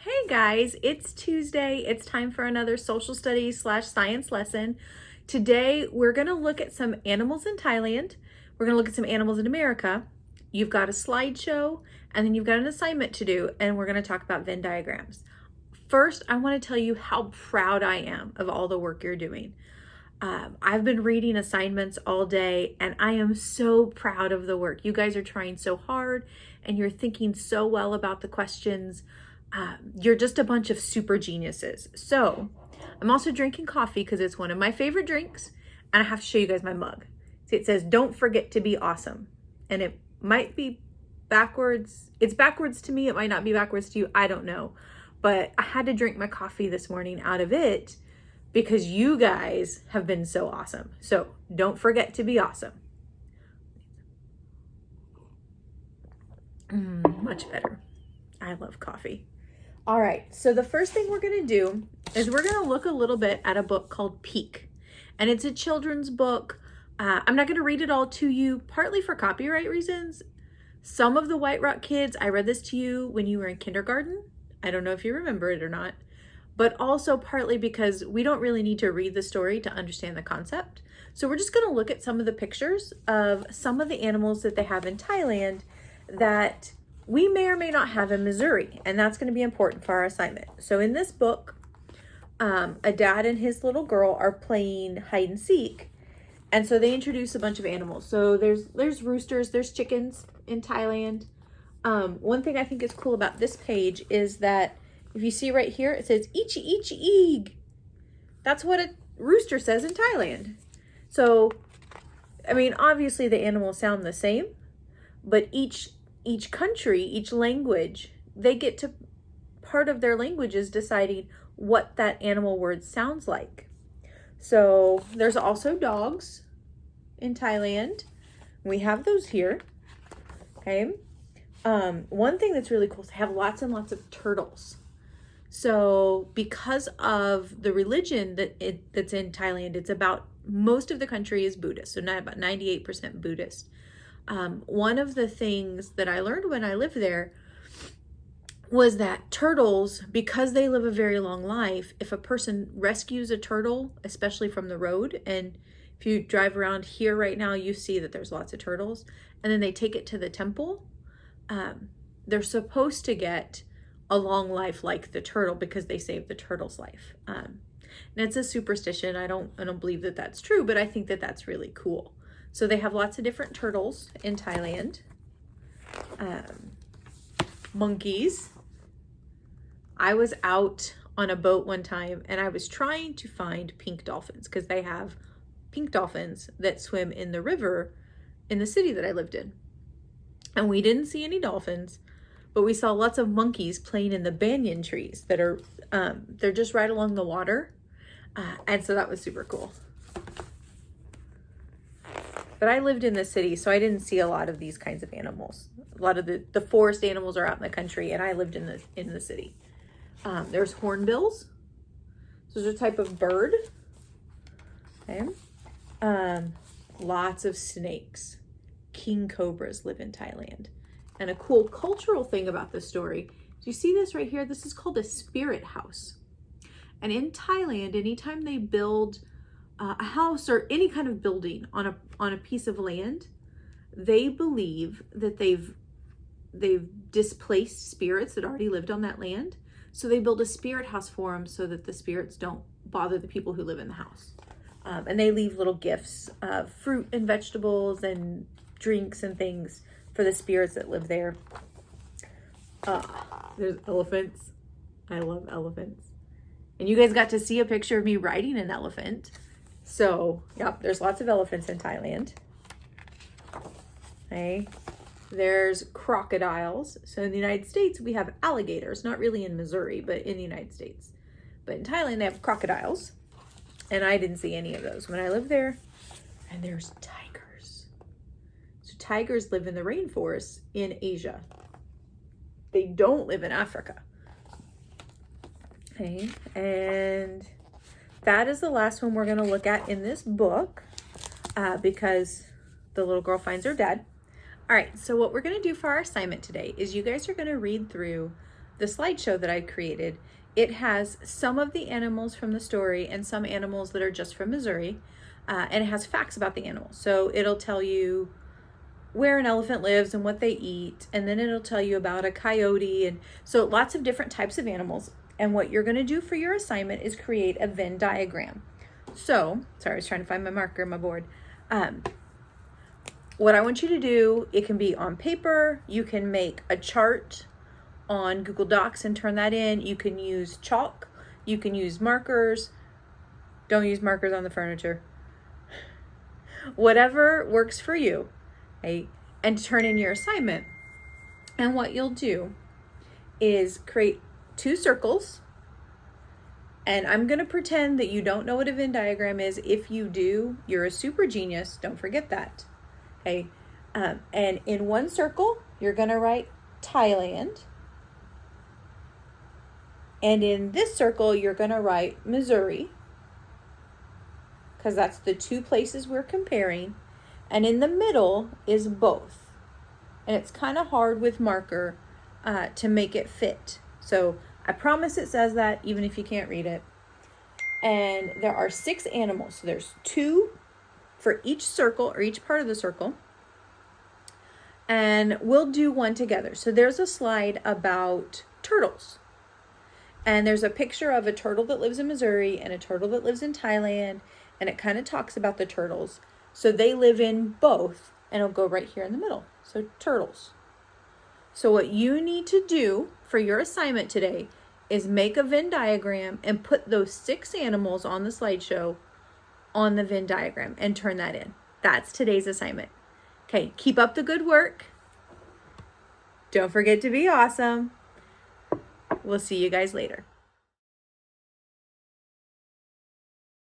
Hey guys, it's Tuesday. It's time for another social studies / science lesson. Today we're going to look at some animals in Thailand. We're going to look at some animals in America. You've got a slideshow and then you've got an assignment to do, and we're going to talk about Venn diagrams. First, I want to tell you how proud I am of all the work you're doing. I've been reading assignments all day and I am so proud of the work. You guys are trying so hard and you're thinking so well about the questions. You're just a bunch of super geniuses. So I'm also drinking coffee because it's one of my favorite drinks, and I have to show you guys my mug. See, it says, "Don't forget to be awesome." And it might be backwards. It's backwards to me. It might not be backwards to you. I don't know. But I had to drink my coffee this morning out of it because you guys have been so awesome. So don't forget to be awesome. Much better. I love coffee. All right, so the first thing we're gonna do is we're gonna look a little bit at a book called Peek, and it's a children's book. I'm not gonna read it all to you, partly for copyright reasons. Some of the White Rock kids, I read this to you when you were in kindergarten. I don't know if you remember it or not, but also partly because we don't really need to read the story to understand the concept. So we're just gonna look at some of the pictures of some of the animals that they have in Thailand that we may or may not have in Missouri, and that's going to be important for our assignment. So in this book, a dad and his little girl are playing hide and seek, and so they introduce a bunch of animals. So there's roosters, there's chickens in Thailand. One thing I think is cool about this page is that if you see right here, it says "ichi ichi eeg." That's what a rooster says in Thailand. So, I mean, obviously the animals sound the same, but each country, each language, they get to, part of their language is deciding what that animal word sounds like. So there's also dogs in Thailand. We have those here. Okay. One thing that's really cool is they have lots and lots of turtles. So because of the religion that's in Thailand, it's about, most of the country is Buddhist. So not about 98% Buddhist. One of the things that I learned when I lived there was that turtles, because they live a very long life, if a person rescues a turtle, especially from the road, and if you drive around here right now, you see that there's lots of turtles, and then they take it to the temple, they're supposed to get a long life like the turtle because they saved the turtle's life. And it's a superstition. I don't believe that that's true, but I think that that's really cool. So they have lots of different turtles in Thailand. Monkeys. I was out on a boat one time and I was trying to find pink dolphins because they have pink dolphins that swim in the river in the city that I lived in. And we didn't see any dolphins, but we saw lots of monkeys playing in the banyan trees that are, they're just right along the water. And so that was super cool. But I lived in the city, so I didn't see a lot of these kinds of animals. A lot of the forest animals are out in the country, and I lived in the city. There's hornbills. So there's a type of bird. Okay. Lots of snakes. King cobras live in Thailand. And a cool cultural thing about this story, do you see this right here? This is called a spirit house. And in Thailand, anytime they build a house or any kind of building on a piece of land, they believe that they've displaced spirits that already lived on that land. So they build a spirit house for them so that the spirits don't bother the people who live in the house. And they leave little gifts of fruit and vegetables and drinks and things for the spirits that live there. There's elephants. I love elephants. And you guys got to see a picture of me riding an elephant. So, yep, there's lots of elephants in Thailand. Okay. There's crocodiles. So in the United States, we have alligators. Not really in Missouri, but in the United States. But in Thailand, they have crocodiles. And I didn't see any of those when I lived there. And there's tigers. So tigers live in the rainforests in Asia. They don't live in Africa. Okay. And that is the last one we're going to look at in this book because the little girl finds her dad. All right, so what we're going to do for our assignment today is you guys are going to read through the slideshow that I created, it has some of the animals from the story and some animals that are just from Missouri. And it has facts about the animals. So it'll tell you where an elephant lives and what they eat. And then it'll tell you about a coyote. And so lots of different types of animals. And what you're going to do for your assignment is create a Venn diagram. So, sorry, I was trying to find my marker on my board. What I want you to do, it can be on paper. You can make a chart on Google Docs and turn that in. You can use chalk. You can use markers. Don't use markers on the furniture. Whatever works for you, okay? And turn in your assignment. And what you'll do is create 2 circles. And I'm going to pretend that you don't know what a Venn diagram is. If you do, you're a super genius. Don't forget that. Okay. And in one circle, you're going to write Thailand. And in this circle, you're going to write Missouri, because that's the 2 places we're comparing. And in the middle is both. And it's kind of hard with marker to make it fit. So I promise it says that, even if you can't read it. And there are 6 animals. So there's 2 for each circle or each part of the circle. And we'll do one together. So there's a slide about turtles. And there's a picture of a turtle that lives in Missouri and a turtle that lives in Thailand. And it kind of talks about the turtles. So they live in both, and it'll go right here in the middle. So turtles. So what you need to do for your assignment today is make a Venn diagram and put those 6 animals on the slideshow on the Venn diagram and turn that in. That's today's assignment. Okay, keep up the good work. Don't forget to be awesome. We'll see you guys later.